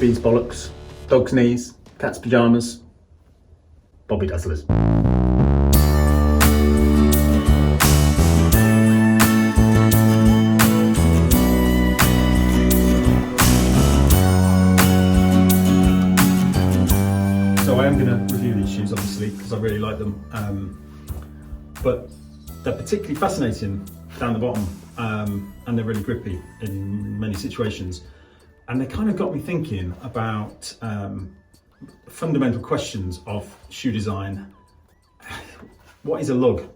bees bollocks, dog's knees, cat's pyjamas, Bobby Dazzlers. So I am going to review these shoes obviously because I really like them, but they're particularly fascinating down the bottom, and they're really grippy in many situations, and they kind of got me thinking about fundamental questions of shoe design. What is a lug?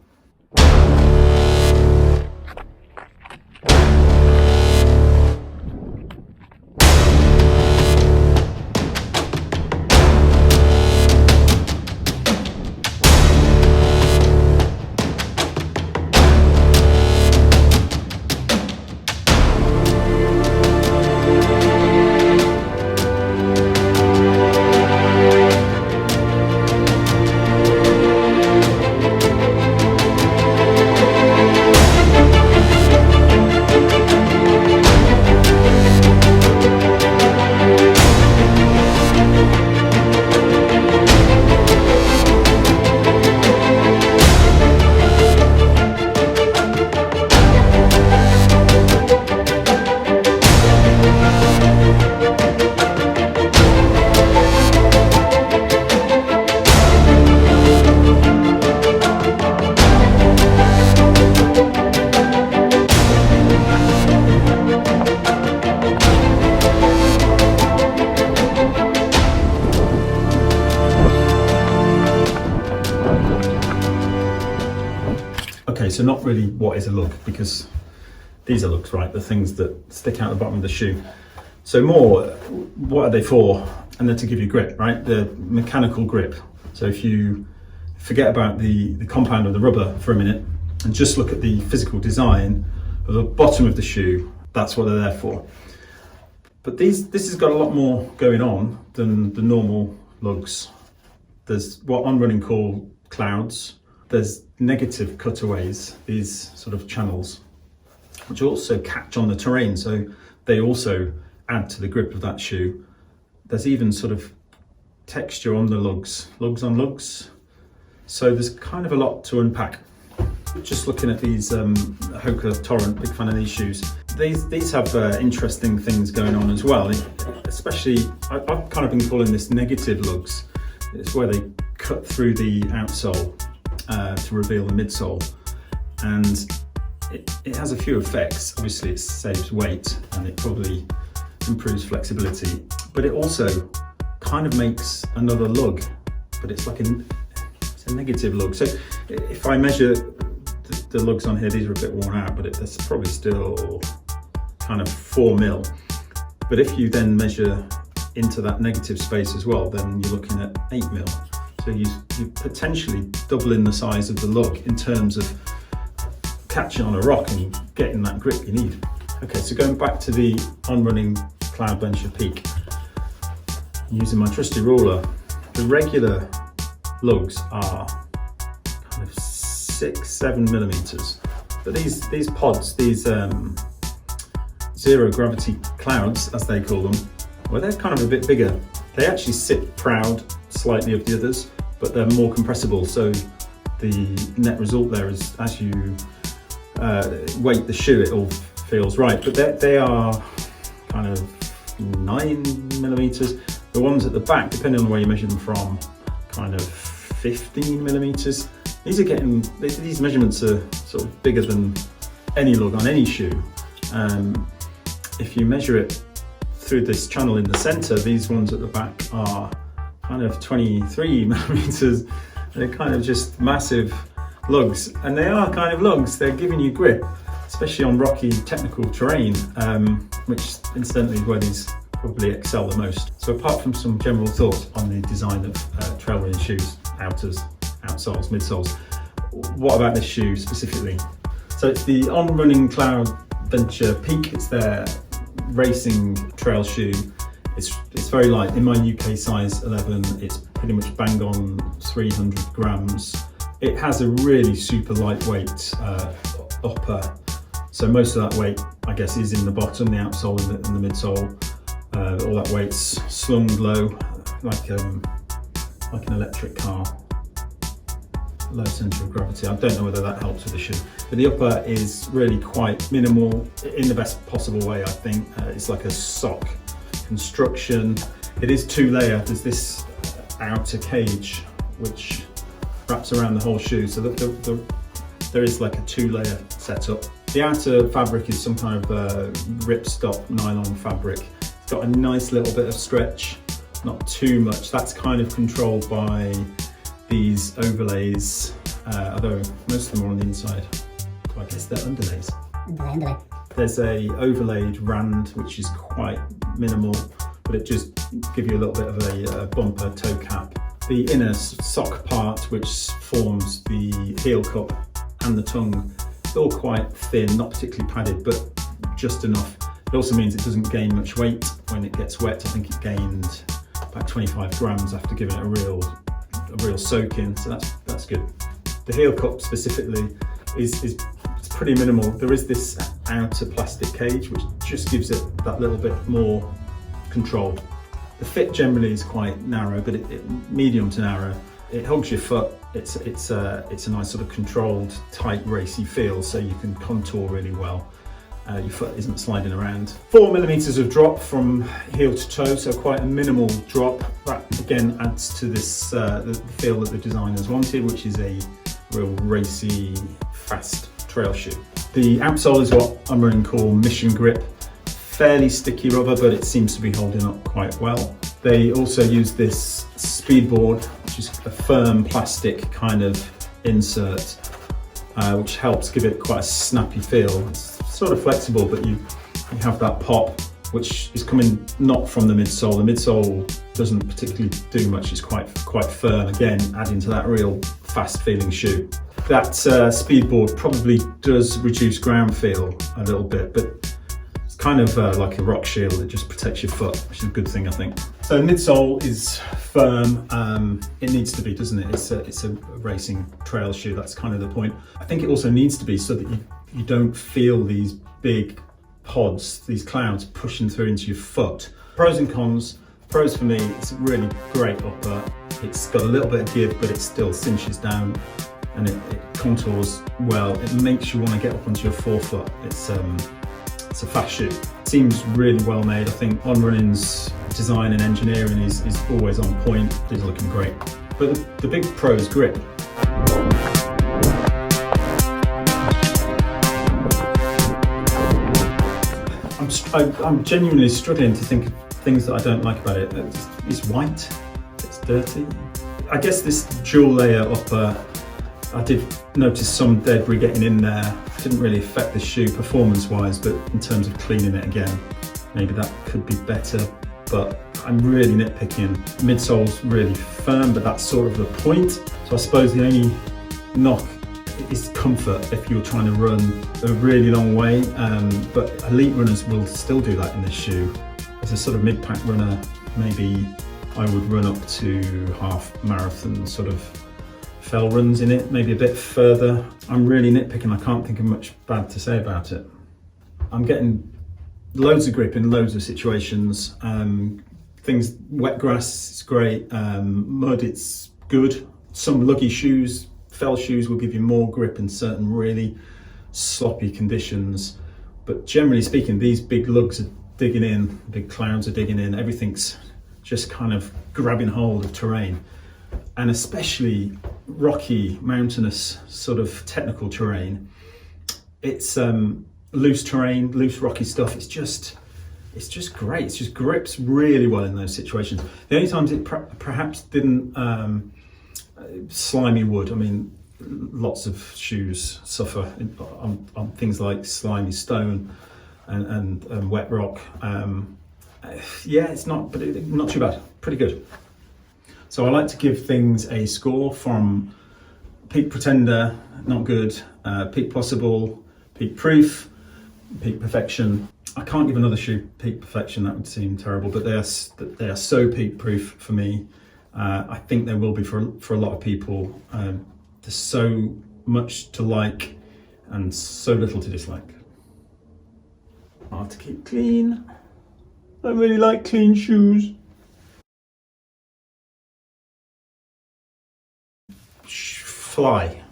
Okay, so not really what is a lug, because these are lugs, right? The things that stick out the bottom of the shoe. So more, what are they for? And they're to give you grip, right? The mechanical grip. So if you forget about the compound of the rubber for a minute and just look at the physical design of the bottom of the shoe, that's what they're there for. But this has got a lot more going on than the normal lugs. There's what OnRunning call clouds. There's negative cutaways, these sort of channels, which also catch on the terrain, so they also add to the grip of that shoe. There's even sort of texture on the lugs on lugs. So there's kind of a lot to unpack. Just looking at these Hoka Torrent, big fan of these shoes. These have interesting things going on as well. Especially, I've kind of been calling this negative lugs. It's where they cut through the outsole to reveal the midsole, and it has a few effects. Obviously it saves weight and it probably improves flexibility, but it also kind of makes another lug, but it's like it's a negative lug. So if I measure the lugs on here, these are a bit worn out, but there's probably still kind of 4 mil. But if you then measure into that negative space as well, then you're looking at 8 mil. So you're potentially doubling the size of the lug in terms of catching on a rock and getting that grip you need. Okay, so going back to the OnRunning Cloudventure Peak, using my trusty ruler, the regular lugs are kind of 6-7 millimeters, but these pods, these zero gravity clouds, as they call them, well, they're kind of a bit bigger. They actually sit proud slightly of the others, but they're more compressible, so the net result there is, as you weight the shoe, it all feels right. But they are kind of 9 millimeters. The ones at the back, depending on where you measure them from, kind of 15 millimeters. These measurements are sort of bigger than any lug on any shoe. If you measure it through this channel in the center, these ones at the back are kind of 23 millimeters. They're kind of just massive lugs, and they are kind of lugs. They're giving you grip, especially on rocky technical terrain, which incidentally is where these probably excel the most. So apart from some general thoughts on the design of trail running shoes, outers, outsoles, midsoles, what about this shoe specifically? So it's the OnRunning Cloudventure Peak. It's their racing trail shoe. It's very light. In my UK size 11, it's pretty much bang on 300 grams. It has a really super lightweight upper, so most of that weight, I guess, is in the bottom, the outsole and the midsole. All that weight's slung low, like an electric car. Low centre of gravity. I don't know whether that helps with the shoe, but the upper is really quite minimal in the best possible way, I think. It's like a sock construction. It is two-layer. There's this outer cage which wraps around the whole shoe, so there is like a two-layer setup. The outer fabric is some kind of ripstop nylon fabric. It's got a nice little bit of stretch, not too much. That's kind of controlled by these overlays, although most of them are on the inside. So I guess they're underlays. Underlay. There's a overlaid rand which is quite minimal, but it just gives you a little bit of a bumper toe cap. The inner sock part, which forms the heel cup and the tongue, it's all quite thin, not particularly padded, but just enough. It also means it doesn't gain much weight when it gets wet. I think it gained about 25 grams after giving it a real soak in, so that's good. The heel cup specifically is pretty minimal. There is this outer plastic cage which just gives it that little bit more control. The fit generally is quite narrow, but medium to narrow. It hugs your foot. It's a nice sort of controlled, tight, racy feel, so you can contour really well. Your foot isn't sliding around. 4 millimeters of drop from heel to toe, so quite a minimal drop. That again adds to this the feel that the designers wanted, which is a real racy, fast trail shoe. The outsole is what OnRunning call Mission Grip. Fairly sticky rubber, but it seems to be holding up quite well. They also use this speedboard, which is a firm plastic kind of insert, which helps give it quite a snappy feel. It's sort of flexible, but you have that pop, which is coming not from the midsole. The midsole doesn't particularly do much. It's quite firm, again, adding to that real fast feeling shoe. That speedboard probably does reduce ground feel a little bit, but it's kind of like a rock shield. It just protects your foot, which is a good thing, I think. So midsole is firm. It needs to be, doesn't it? It's a racing trail shoe. That's kind of the point. I think it also needs to be so that you don't feel these big pods, these clouds pushing through into your foot. Pros and cons. Pros for me, it's a really great upper. It's got a little bit of give, but it still cinches down and it contours well. It makes you want to get up onto your forefoot. It's a fast shoe. It seems really well made. I think OnRunning's design and engineering is always on point. These are looking great. But the big pro is grip. I'm genuinely struggling to think of things that I don't like about it. It's white, it's dirty. I guess this dual layer upper, I did notice some debris getting in there. Didn't really affect the shoe performance wise, but in terms of cleaning it again, maybe that could be better. But I'm really nitpicking. Midsole's really firm, but that's sort of the point. So I suppose the only knock is comfort if you're trying to run a really long way, but elite runners will still do that in this shoe. As a sort of mid-pack runner, maybe I would run up to half marathon sort of fell runs in it, maybe a bit further. I'm really nitpicking. I can't think of much bad to say about it. I'm getting loads of grip in loads of situations. Things, wet grass is great, mud it's good. Some luggy shoes, fell shoes will give you more grip in certain really sloppy conditions. But generally speaking, these big lugs are digging in, big clouds are digging in, everything's just kind of grabbing hold of terrain. And especially rocky, mountainous, sort of technical terrain. It's loose terrain, loose rocky stuff. It's just great. It just grips really well in those situations. The only times it perhaps didn't, slimy wood. I mean, lots of shoes suffer on things like slimy stone and wet rock. Yeah, it's not, but not too bad. Pretty good. So I like to give things a score from Peak Pretender, not good, Peak Possible, Peak Proof, Peak Perfection. I can't give another shoe Peak Perfection, that would seem terrible, but they are so peak proof for me. I think they will be for a lot of people. There's so much to like and so little to dislike. I have to keep clean. I really like clean shoes. Fly.